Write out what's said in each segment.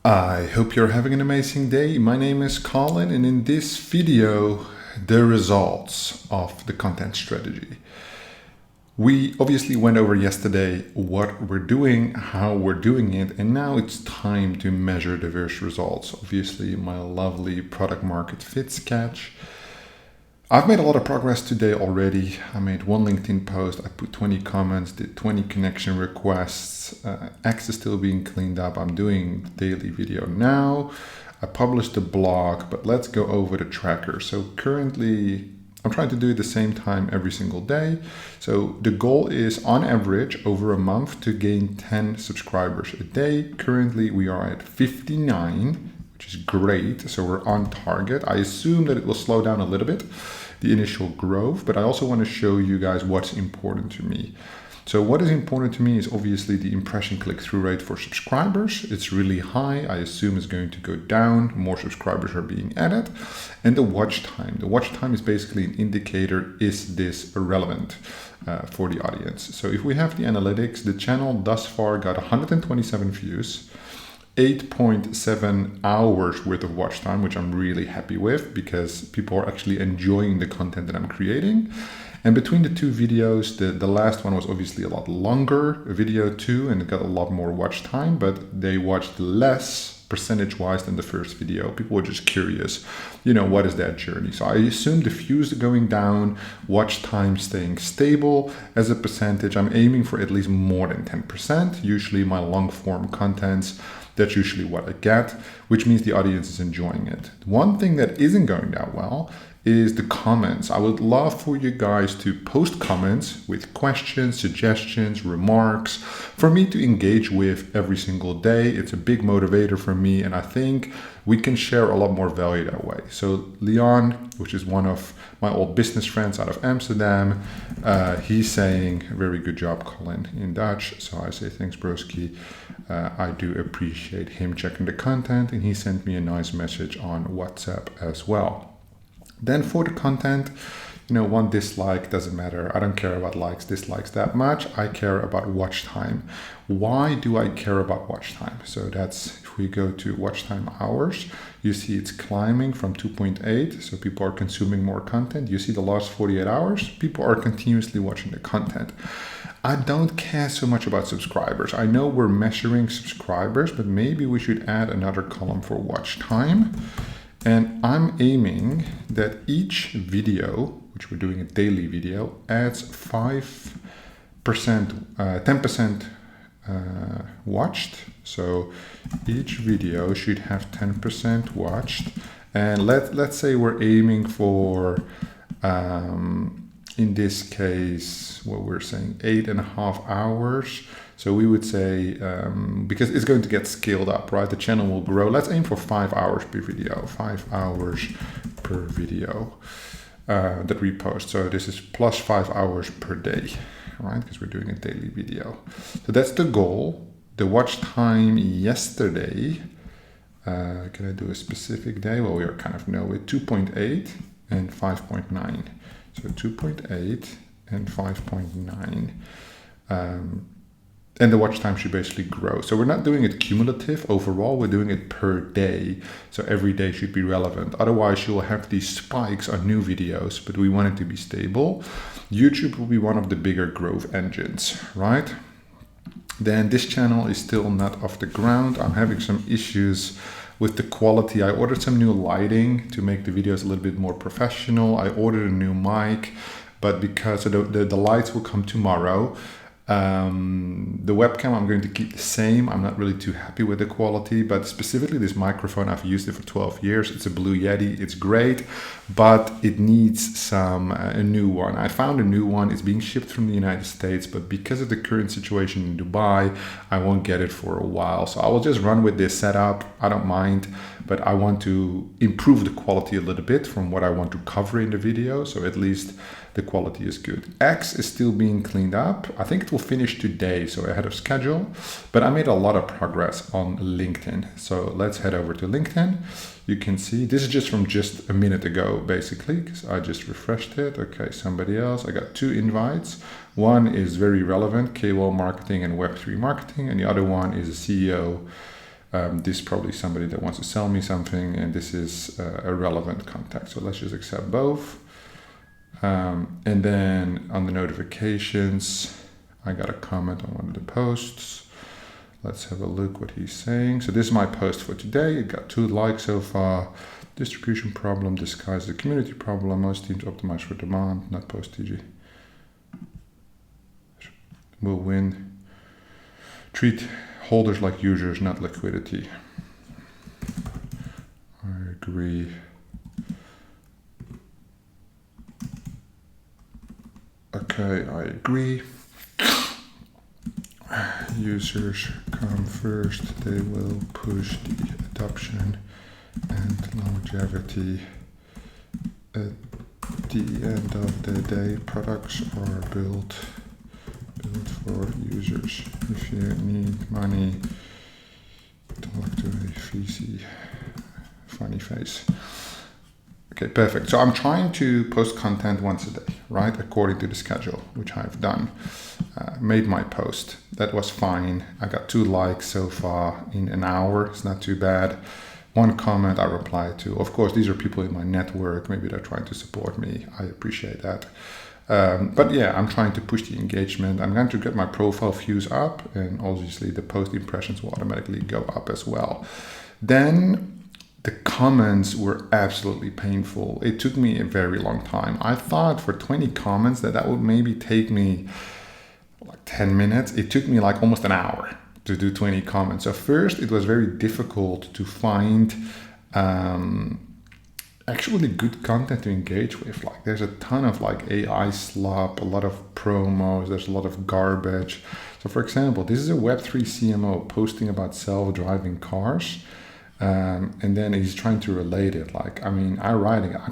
I hope you're having an amazing day. My name is Colin, and in this video, the results of the content strategy. We obviously went over yesterday what we're doing, how we're doing it, and now it's time to measure the various results. Obviously, my lovely product market fit sketch. I've made a lot of progress today already. I made one LinkedIn post, I put 20 comments, did 20 connection requests. X is still being cleaned up. I'm doing daily video now. I published the blog, but let's go over the tracker. So currently, I'm trying to do it the same time every single day. So the goal is on average over a month to gain 10 subscribers a day. Currently, we are at 59. Which is great. So we're on target. I assume that it will slow down a little bit, the initial growth, but I also want to show you guys what's important to me. So what is important to me is obviously the impression click-through rate for subscribers. It's really high. I assume it's going to go down. More subscribers are being added. And the watch time. The watch time is basically an indicator, is this relevant for the audience? So if we have the analytics, the channel thus far got 127 views, 8.7 hours worth of watch time, which I'm really happy with because people are actually enjoying the content that I'm creating. And between the two videos, the last one was obviously a lot longer, video 2, and it got a lot more watch time, but they watched less percentage-wise than the first video. People were just curious, what is that journey? So I assume the views are going down, watch time staying stable. As a percentage, I'm aiming for at least more than 10%. Usually my long-form contents, that's usually what I get, which means the audience is enjoying it. One thing that isn't going that well is the comments. I would love for you guys to post comments with questions, suggestions, remarks for me to engage with every single day. It's a big motivator for me, and I think we can share a lot more value that way. So Leon, which is one of my old business friends out of Amsterdam, he's saying, very good job, Colin, in Dutch. So I say, thanks, broski. I do appreciate him checking the content, and he sent me a nice message on WhatsApp as well. Then for the content, one dislike doesn't matter. I don't care about likes, dislikes that much. I care about watch time. Why do I care about watch time? So that's, if we go to watch time hours, you see it's climbing from 2.8. So people are consuming more content. You see the last 48 hours, people are continuously watching the content. I don't care so much about subscribers. I know we're measuring subscribers, but maybe we should add another column for watch time. And I'm aiming that each video, which we're doing a daily video, adds 5%, 10% watched. So each video should have 10% watched. And let's say we're aiming for, in this case, what we're saying, 8.5 hours. So we would say, because it's going to get scaled up, right? The channel will grow. Let's aim for 5 hours per video, 5 hours per video that we post. So this is plus 5 hours per day, right? Because we're doing a daily video. So that's the goal. The watch time yesterday, can I do a specific day? Well, we are kind of know it, 2.8 and 5.9. So 2.8 and 5.9. And the watch time should basically grow. So we're not doing it cumulative overall, we're doing it per day. So every day should be relevant. Otherwise you'll have these spikes on new videos, but we want it to be stable. YouTube will be one of the bigger growth engines, right? Then this channel is still not off the ground. I'm having some issues with the quality. I ordered some new lighting to make the videos a little bit more professional. I ordered a new mic, but because the lights will come tomorrow, the webcam I'm going to keep the same. I'm not really too happy with the quality, but specifically this microphone, I've used it for 12 years. It's a Blue Yeti. It's great, but it needs a new one. I found a new one. It's being shipped from the United States, but because of the current situation in Dubai, I won't get it for a while. So I will just run with this setup. I don't mind, but I want to improve the quality a little bit from what I want to cover in the video. So at least the quality is good. X is still being cleaned up. I think it will finish today, so ahead of schedule, but I made a lot of progress on LinkedIn. So let's head over to LinkedIn. You can see, this is just from just a minute ago, basically, because I just refreshed it. Okay, somebody else. I got 2 invites. One is very relevant, KOL marketing and Web3 marketing, and the other one is a CEO This is probably somebody that wants to sell me something, and this is a relevant contact. So let's just accept both. And then on the notifications, I got a comment on one of the posts. Let's have a look what he's saying. So this is my post for today. It got 2 likes so far. Distribution problem disguised as a community problem. Most teams optimize for demand, not post TG. Will win. Treat holders like users, not liquidity. I agree. Okay, I agree. Users come first. They will push the adoption and longevity. At the end of the day, products are built for users. If you need money, talk to a VC. Funny face. Okay, perfect. So I'm trying to post content once a day, right? According to the schedule, which I've done. Made my post. That was fine. I got 2 likes so far in an hour. It's not too bad. 1 comment I replied to. Of course, these are people in my network. Maybe they're trying to support me. I appreciate that. But yeah, I'm trying to push the engagement. I'm going to get my profile views up, and obviously the post impressions will automatically go up as well. Then the comments were absolutely painful. It took me a very long time. I thought for 20 comments that would maybe take me like 10 minutes. It took me like almost an hour to do 20 comments. So first it was very difficult to find actually good content to engage with. Like there's a ton of like AI slop, a lot of promos, there's a lot of garbage. So for example, this is a Web3 CMO posting about self-driving cars. And then he's trying to relate it. Like, I mean, I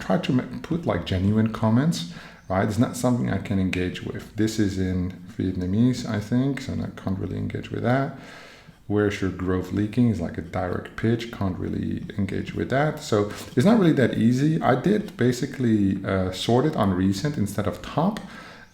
try to put like genuine comments, right? It's not something I can engage with. This is in Vietnamese, I think, so I can't really engage with that. Where's your growth leaking is like a direct pitch, can't really engage with that. So it's not really that easy. I did basically sort it on recent instead of top.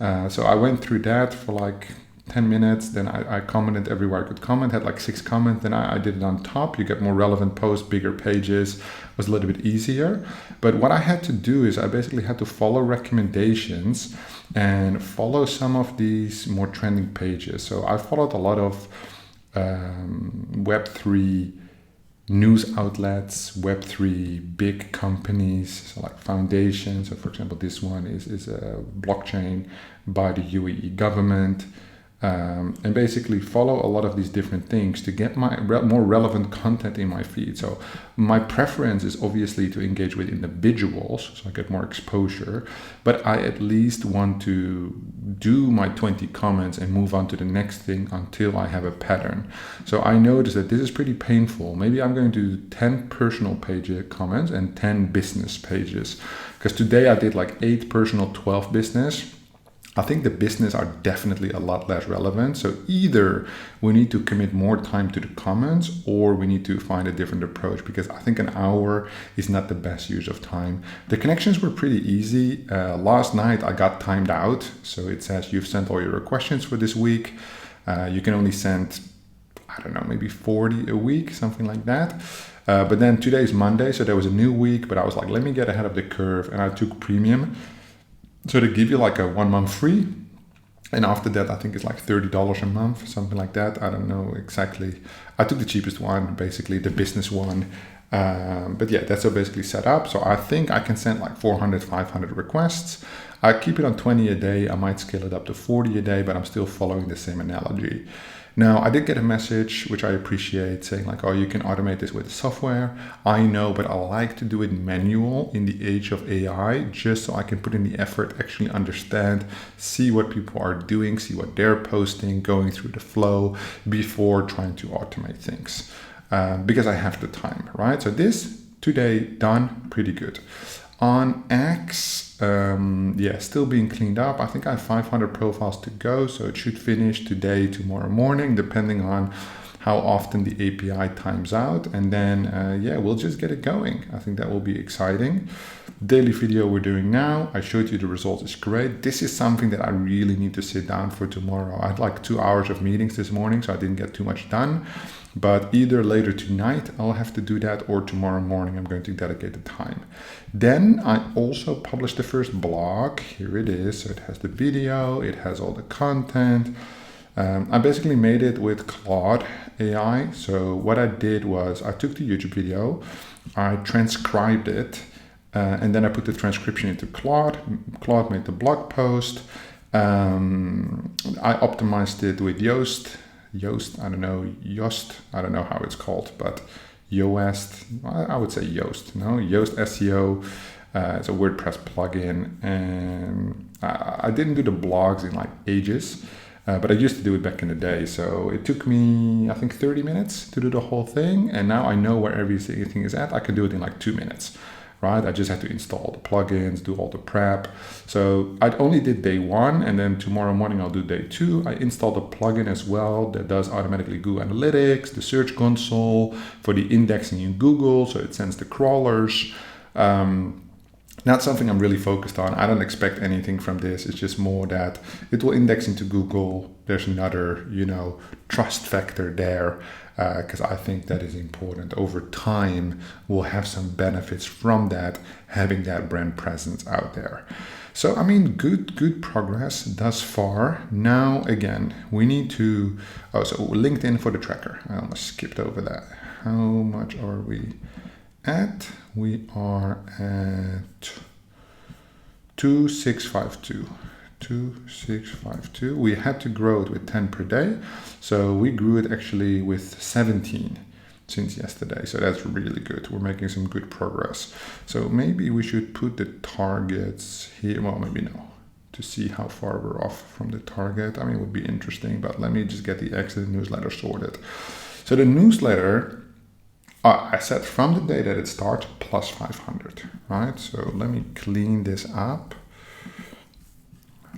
So I went through that for like 10 minutes, then I commented everywhere I could comment, had like 6 comments, then I did it on top. You get more relevant posts, bigger pages, was a little bit easier. But what I had to do is I basically had to follow recommendations and follow some of these more trending pages. So I followed a lot of Web3 news outlets, Web3 big companies, so like foundations. So for example, this one is a blockchain by the UAE government. And basically follow a lot of these different things to get my more relevant content in my feed. So my preference is obviously to engage with individuals so I get more exposure, but I at least want to do my 20 comments and move on to the next thing until I have a pattern. So I noticed that this is pretty painful. Maybe I'm going to do 10 personal page comments and 10 business pages, because today I did like 8 personal, 12 business. I think the business are definitely a lot less relevant. So either we need to commit more time to the comments or we need to find a different approach, because I think an hour is not the best use of time. The connections were pretty easy. Last night I got timed out. So it says you've sent all your questions for this week. You can only send, I don't know, maybe 40 a week, something like that. But then today is Monday, so there was a new week, but I was like, let me get ahead of the curve, and I took premium. So they give you like a 1 month free. And after that, I think it's like $30 a month, something like that. I don't know exactly. I took the cheapest one, basically the business one. But yeah, that's so basically set up. So I think I can send like 400, 500 requests. I keep it on 20 a day. I might scale it up to 40 a day, but I'm still following the same analogy. Now, I did get a message, which I appreciate, saying like, oh, you can automate this with software. I know, but I like to do it manual in the age of AI, just so I can put in the effort, actually understand, see what people are doing, see what they're posting, going through the flow before trying to automate things. Because I have the time, right? So this today done pretty good. On X, still being cleaned up. I think I have 500 profiles to go, so it should finish today, tomorrow morning, depending on how often the API times out. And then, we'll just get it going. I think that will be exciting. Daily video we're doing now. I showed you the results. It's great. This is something that I really need to sit down for tomorrow. I had like 2 hours of meetings this morning, so I didn't get too much done. But either later tonight I'll have to do that, or tomorrow morning I'm going to dedicate the time. Then I also published the first blog. Here it is. So it has the video, it has all the content. I basically made it with Claude AI. So what I did was I took the YouTube video, I transcribed it, and then I put the transcription into Claude. Claude made the blog post. I optimized it with Yoast, I don't know how it's called, but Yoast, I would say Yoast, Yoast SEO. It's a WordPress plugin, and I didn't do the blogs in like ages, but I used to do it back in the day. So it took me, I think, 30 minutes to do the whole thing, and now I know where everything is at. I can do it in like 2 minutes. Right? I just had to install the plugins, do all the prep. So I only did day 1, and then tomorrow morning I'll do day 2. I installed a plugin as well that does automatically Google Analytics, the Search Console for the indexing in Google, so it sends the crawlers. Not something I'm really focused on. I don't expect anything from this. It's just more that it will index into Google. There's another, trust factor there, because I think that is important. Over time, we'll have some benefits from that, having that brand presence out there. So, I mean, good progress thus far. Now, again, we need to, so LinkedIn for the tracker. I almost skipped over that. How much are we at? We are at 2652. 2652. We had to grow it with 10 per day. So we grew it actually with 17 since yesterday. So that's really good. We're making some good progress. So maybe we should put the targets here. Well, maybe no, to see how far we're off from the target. I mean, it would be interesting, but let me just get the Exit newsletter sorted. So the newsletter, I said from the day that it starts, plus 500, right? So let me clean this up.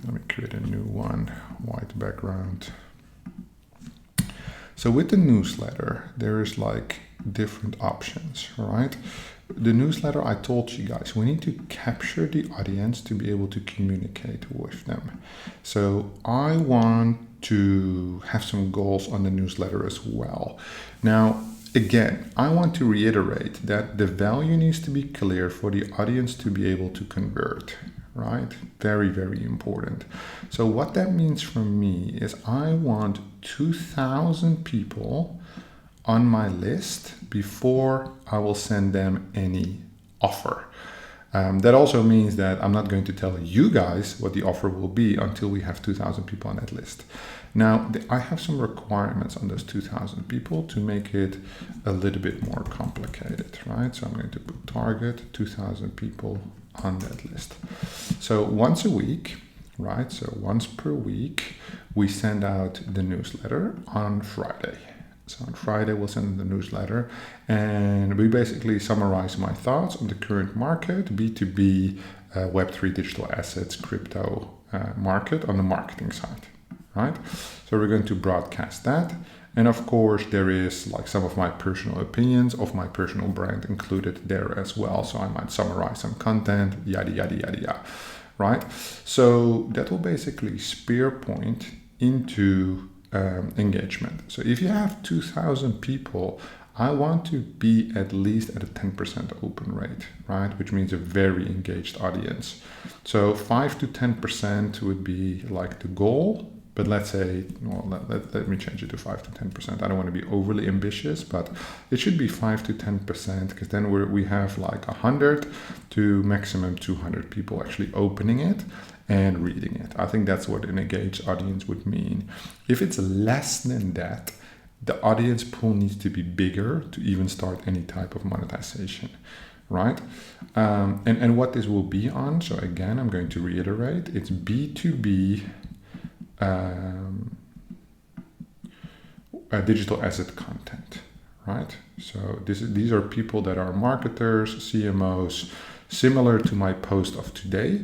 Let me create a new one, white background. So with the newsletter, there is like different options, right? The newsletter, I told you guys, we need to capture the audience to be able to communicate with them. So I want to have some goals on the newsletter as well. Now, again, I want to reiterate that the value needs to be clear for the audience to be able to convert, right? Very, very important. So what that means for me is I want 2,000 people on my list before I will send them any offer. That also means that I'm not going to tell you guys what the offer will be until we have 2,000 people on that list. Now, I have some requirements on those 2,000 people to make it a little bit more complicated, right? So I'm going to put target 2,000 people on that list. So once a week, right? So once per week, we send out the newsletter on Friday. So on Friday, we'll send the newsletter, and we basically summarize my thoughts on the current market, B2B, Web3 digital assets, crypto market on the marketing side, right? So we're going to broadcast that. And of course, there is like some of my personal opinions of my personal brand included there as well. So I might summarize some content, yada, yada, yada, yada, right? So that will basically spear point into engagement. So if you have 2,000 people, I want to be at least at a 10% open rate, right? Which means a very engaged audience. So 5 to 10% would be like the goal. But let's say, well, let me change it to 5 to 10%. I don't want to be overly ambitious, but it should be 5 to 10%, because then we have like 100 to maximum 200 people actually opening it and reading it. I think that's what an engaged audience would mean. If it's less than that, the audience pool needs to be bigger to even start any type of monetization, right? And what this will be on, so again, I'm going to reiterate, it's B2B digital asset content, right? So these are people that are marketers, CMOs, similar to my post of today,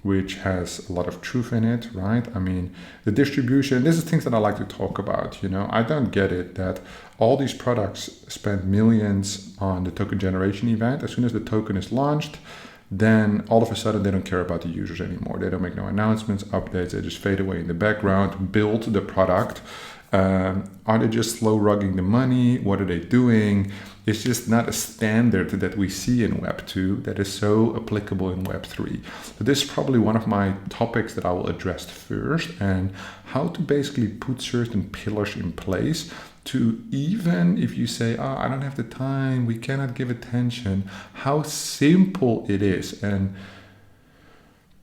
which has a lot of truth in it, right? I mean, the distribution, this is things that I like to talk about, I don't get it that all these products spend millions on the token generation event. As soon as the token is launched, then all of a sudden they don't care about the users anymore. They don't make no announcements, updates, they just fade away in the background, build the product, Are they just slow rugging the money? What are they doing? It's just not a standard that we see in Web 2 that is so applicable in Web 3. So this is probably one of my topics that I will address first, and how to basically put certain pillars in place to, even if you say, I don't have the time, we cannot give attention, how simple it is, and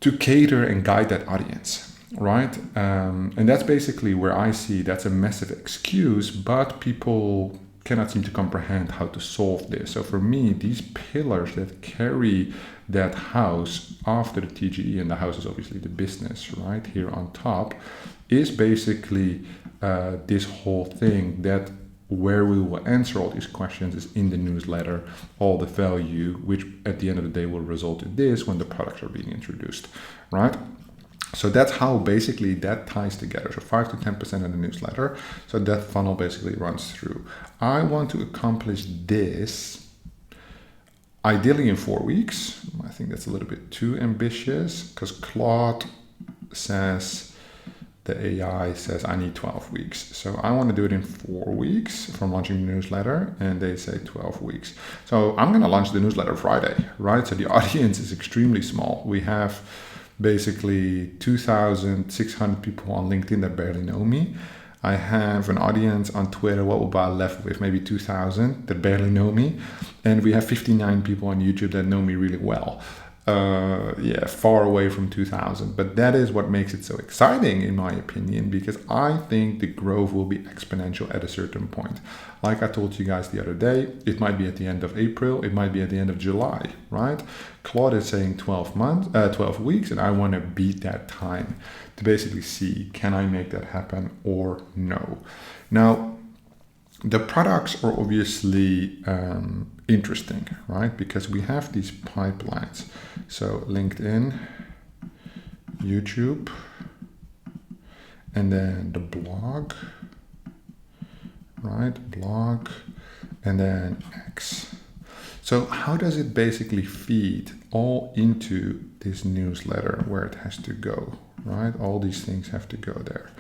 to cater and guide that audience. Right? And that's basically where I see that's a massive excuse, but people cannot seem to comprehend how to solve this. So for me, these pillars that carry that house after the TGE, and the house is obviously the business, right? Here on top is basically this whole thing that where we will answer all these questions is in the newsletter, all the value, which at the end of the day will result in this when the products are being introduced, right? So that's how basically that ties together. So 5 to 10% of the newsletter. So that funnel basically runs through. I want to accomplish this ideally in 4 weeks. I think that's a little bit too ambitious because Claude says, the AI says I need 12 weeks. So I want to do it in 4 weeks from launching the newsletter, and they say 12 weeks. So I'm going to launch the newsletter Friday, right? So the audience is extremely small. We have basically 2,600 people on LinkedIn that barely know me. I have an audience on Twitter, what will I left with? Maybe 2,000 that barely know me. And we have 59 people on YouTube that know me really well. Far away from 2,000. But that is what makes it so exciting, in my opinion, because I think the growth will be exponential at a certain point. Like I told you guys the other day, it might be at the end of April, it might be at the end of July, right? Claude is saying 12 weeks, and I want to beat that time to basically see, can I make that happen or no? Now, the products are obviously interesting, right? Because we have these pipelines. So LinkedIn, YouTube, and then the blog, right? Blog, and then X. So how does it basically feed all into this newsletter where it has to go, right? All these things have to go there.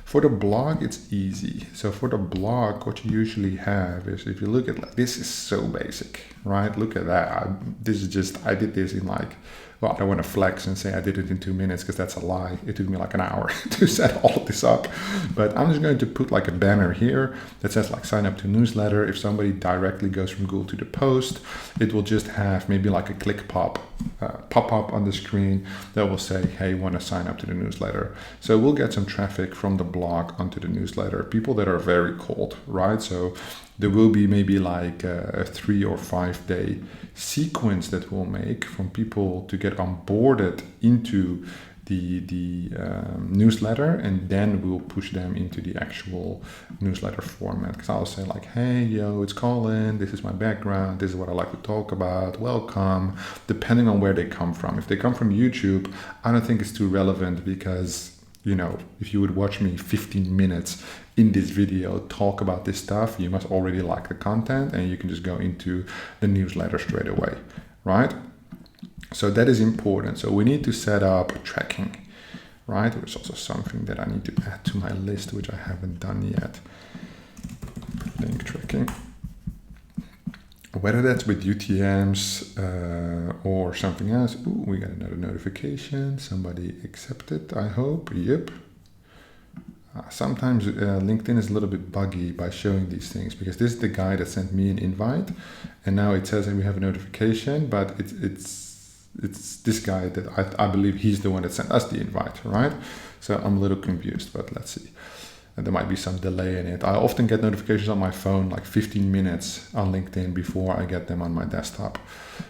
For the blog, it's easy. So for the blog, what you usually have is, if you look at, like, this is so basic, right? Look at that. I did this in like, well, I don't want to flex and say I did it in 2 minutes because that's a lie. It took me like an hour to set all of this up. But I'm just going to put like a banner here that says like sign up to newsletter. If somebody directly goes from Google to the post, it will just have maybe like a click pop up on the screen that will say, hey, want to sign up to the newsletter. So we'll get some traffic from the blog onto the newsletter, people that are very cold, right? So there will be maybe like a 3 or 5 day sequence that we'll make from people to get onboarded into the newsletter, and then we'll push them into the actual newsletter format. Because I'll say like, hey, yo, it's Colin, this is my background, this is what I like to talk about, welcome, depending on where they come from. If they come from YouTube, I don't think it's too relevant because, you know, if you would watch me 15 minutes in this video talk about this stuff, you must already like the content and you can just go into the newsletter straight away, right? So that is important. So we need to set up tracking, right? There's also something that I need to add to my list, which I haven't done yet. Link tracking. Whether that's with UTMs or something else. Ooh, we got another notification. Somebody accepted, I hope. Yep. Sometimes LinkedIn is a little bit buggy by showing these things, because this is the guy that sent me an invite, and now it says that we have a notification, but it's this guy that I believe he's the one that sent us the invite, right? So I'm a little confused, but let's see. And there might be some delay in it. I often get notifications on my phone like 15 minutes on LinkedIn before I get them on my desktop.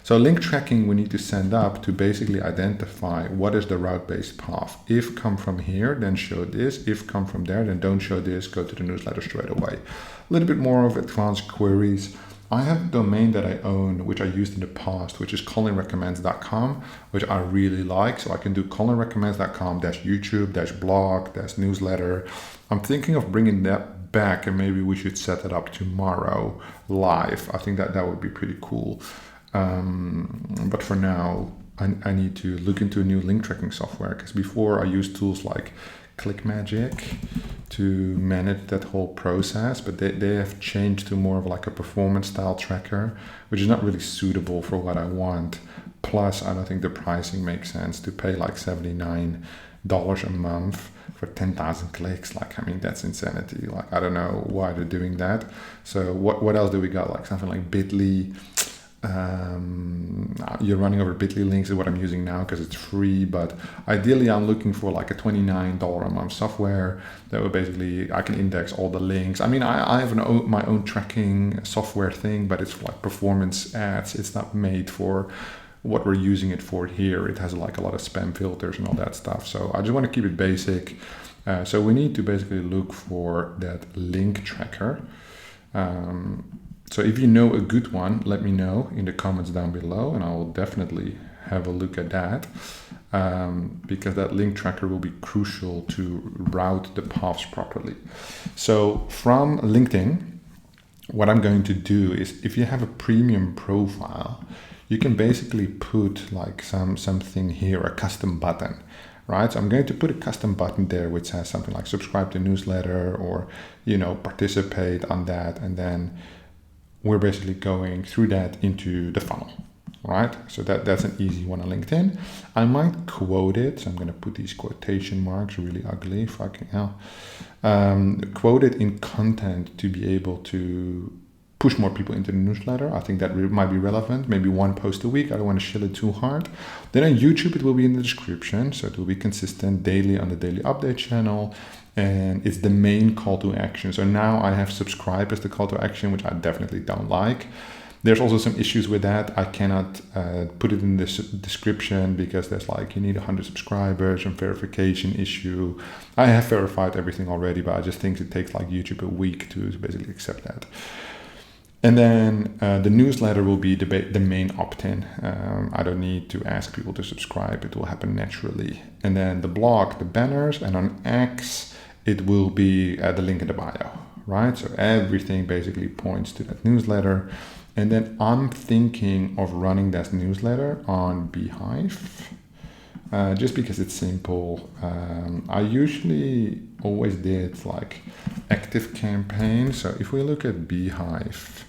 So link tracking we need to send up to basically identify what is the route-based path. If come from here, then show this. If come from there, then don't show this, go to the newsletter straight away. A little bit more of advanced queries. I have a domain that I own, which I used in the past, which is colinrecommends.com, which I really like. So I can do colinrecommends.com -YouTube -blog -newsletter. I'm thinking of bringing that back, and maybe we should set it up tomorrow live. I think that would be pretty cool. But for now, I need to look into a new link tracking software, because before I used tools like ClickMagick to manage that whole process, but they have changed to more of like a performance style tracker, which is not really suitable for what I want. Plus, I don't think the pricing makes sense to pay like $79 a month for 10,000 clicks. Like, I mean, that's insanity. Like, I don't know why they're doing that. So what else do we got? Like something like Bitly. You're running over Bitly links is what I'm using now because it's free, but ideally I'm looking for like a $29 a month software that would basically, I can index all the links. I mean, I have my own tracking software thing, but it's like performance ads. It's not made for what we're using it for here. It has like a lot of spam filters and all that stuff. So I just want to keep it basic. So we need to basically look for that link tracker. So if you know a good one, let me know in the comments down below, and I will definitely have a look at that, because that link tracker will be crucial to route the paths properly. So from LinkedIn, what I'm going to do is, if you have a premium profile, you can basically put like something here, a custom button, right? So I'm going to put a custom button there which says something like subscribe to newsletter, or, you know, participate on that, and then we're basically going through that into the funnel, right? So that's an easy one on LinkedIn. I might quote it. So I'm going to put these quotation marks really ugly, fucking hell. Quote it in content to be able to push more people into the newsletter. I think that might be relevant. Maybe one post a week. I don't want to shill it too hard. Then on YouTube, it will be in the description. So it will be consistent daily on the daily update channel. And it's the main call to action. So now I have subscribe as the call to action, which I definitely don't like. There's also some issues with that. I cannot put it in this description because there's like, you need 100 subscribers and verification issue. I have verified everything already, but I just think it takes like YouTube a week to basically accept that. And then the newsletter will be the main opt-in. I don't need to ask people to subscribe. It will happen naturally. And then the blog, the banners, and on X, it will be the link in the bio, right? So everything basically points to that newsletter. And then I'm thinking of running that newsletter on Beehive, just because it's simple. I usually always did like ActiveCampaign. So if we look at Beehive,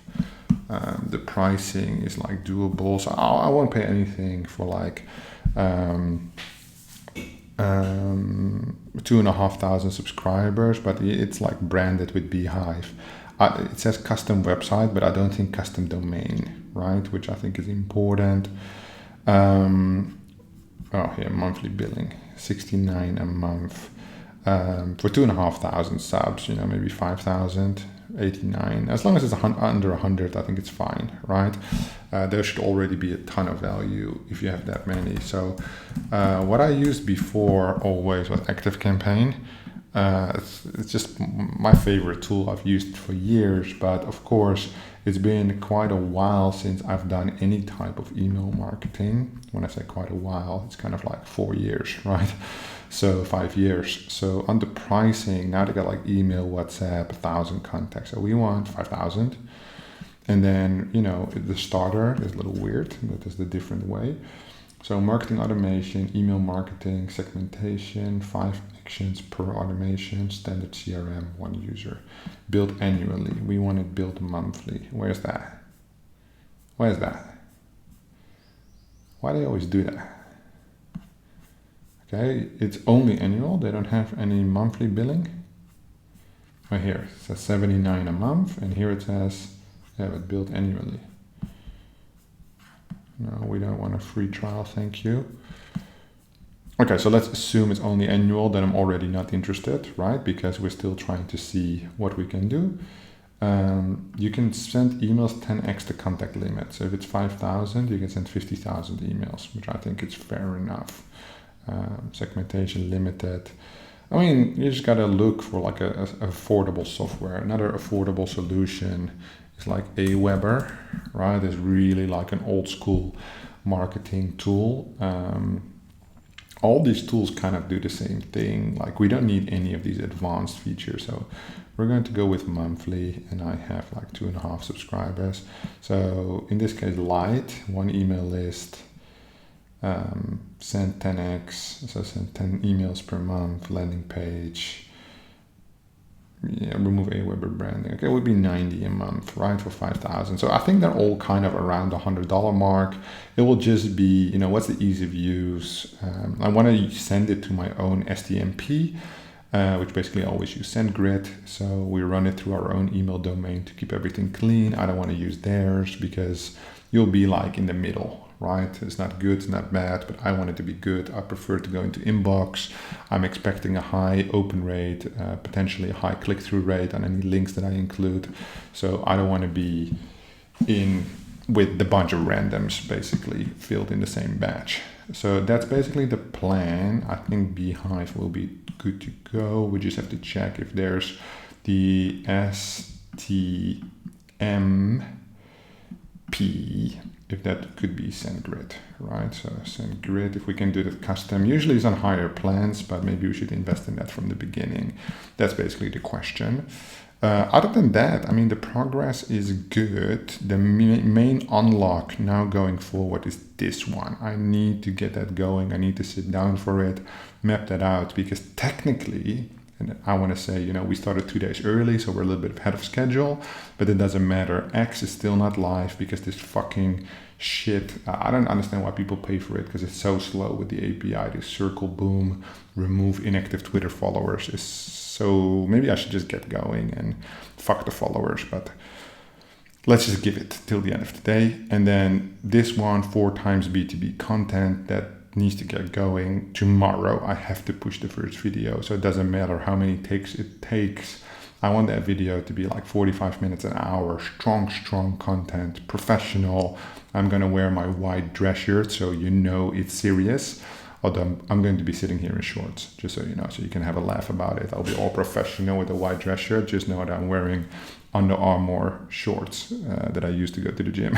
the pricing is like doable. So I won't pay anything for like 2,500 subscribers, but it's like branded with Beehive. It says custom website, but I don't think custom domain, right? Which I think is important. Monthly billing, 69 a month. For 2,500 subs, you know, maybe 5,000, 89. As long as it's under 100, I think it's fine, right? There should already be a ton of value if you have that many. So what I used before always was ActiveCampaign. It's just my favorite tool. I've used it for years, but of course it's been quite a while since I've done any type of email marketing. When I say quite a while, it's kind of like 4 years, right? So 5 years. So on the pricing, now they got like email, WhatsApp, 1,000 contacts. So we want 5,000. And then, you know, the starter is a little weird. That is the different way. So marketing automation, email marketing, segmentation, 5 actions per automation, standard CRM, 1 user. Built annually. We want it built monthly. Where's that? Where's that? Why do they always do that? Okay, it's only annual. They don't have any monthly billing. Right here, it says 79 a month, and here it says, yeah, but built annually. No, we don't want a free trial, thank you. Okay, so let's assume it's only annual, then I'm already not interested, right? Because we're still trying to see what we can do. You can send emails 10x the contact limit. So if it's 5,000, you can send 50,000 emails, which I think is fair enough. Segmentation limited. I mean, you just gotta look for like a affordable software. Another affordable solution is like Aweber, right? It's really like an old school marketing tool. All these tools kind of do the same thing. Like we don't need any of these advanced features. So we're going to go with monthly, and I have like 2.5 subscribers. So in this case, light, 1 email list. Send 10x, so send 10 emails per month, landing page. Yeah, remove Aweber branding. Okay, it would be 90 a month, right, for 5,000. So I think they're all kind of around the $100 mark. It will just be, you know, what's the ease of use? I want to send it to my own SDMP, which basically I always use SendGrid. So we run it through our own email domain to keep everything clean. I don't want to use theirs because you'll be like in the middle, right? It's not good, it's not bad, but I want it to be good. I prefer to go into inbox. I'm expecting a high open rate, potentially a high click-through rate on any links that I include. So I don't want to be in with the bunch of randoms basically filled in the same batch. So that's basically the plan. I think Beehive will be good to go. We just have to check if there's the STMP, if that could be SendGrid, right? So SendGrid, if we can do that custom, usually it's on higher plans, but maybe we should invest in that from the beginning. That's basically the question. Other than that, I mean, the progress is good. The main unlock now going forward is this one. I need to get that going. I need to sit down for it, map that out, because technically, and I want to say, you know, we started 2 days early, so we're a little bit ahead of schedule, but it doesn't matter. X is still not live because this fucking shit, I don't understand why people pay for it because it's so slow with the API. This circle boom, remove inactive Twitter followers is so, maybe I should just get going and fuck the followers, but let's just give it till the end of the day. And then this one, 4 times B2B content, that needs to get going tomorrow. I have to push the first video, so it doesn't matter how many takes it takes. I want that video to be like 45 minutes, an hour, strong content, professional. I'm gonna wear my white dress shirt so you know it's serious. Although I'm going to be sitting here in shorts, just so you know, so you can have a laugh about it. I'll be all professional with a white dress shirt. Just know that I'm wearing Under Armour shorts that I use to go to the gym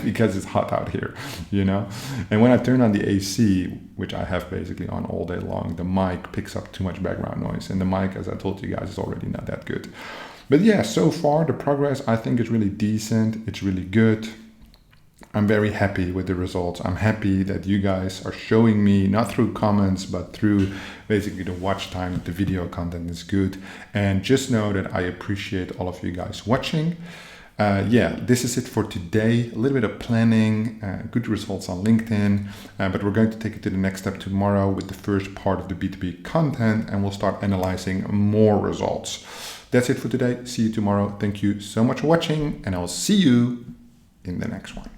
because it's hot out here, you know? And when I turn on the AC, which I have basically on all day long, the mic picks up too much background noise. And the mic, as I told you guys, is already not that good. But yeah, so far the progress I think is really decent. It's really good. I'm very happy with the results. I'm happy that you guys are showing me, not through comments, but through basically the watch time, that the video content is good. And just know that I appreciate all of you guys watching. Yeah, this is it for today. A little bit of planning, good results on LinkedIn, but we're going to take it to the next step tomorrow with the first part of the B2B content, and we'll start analyzing more results. That's it for today. See you tomorrow. Thank you so much for watching, and I'll see you in the next one.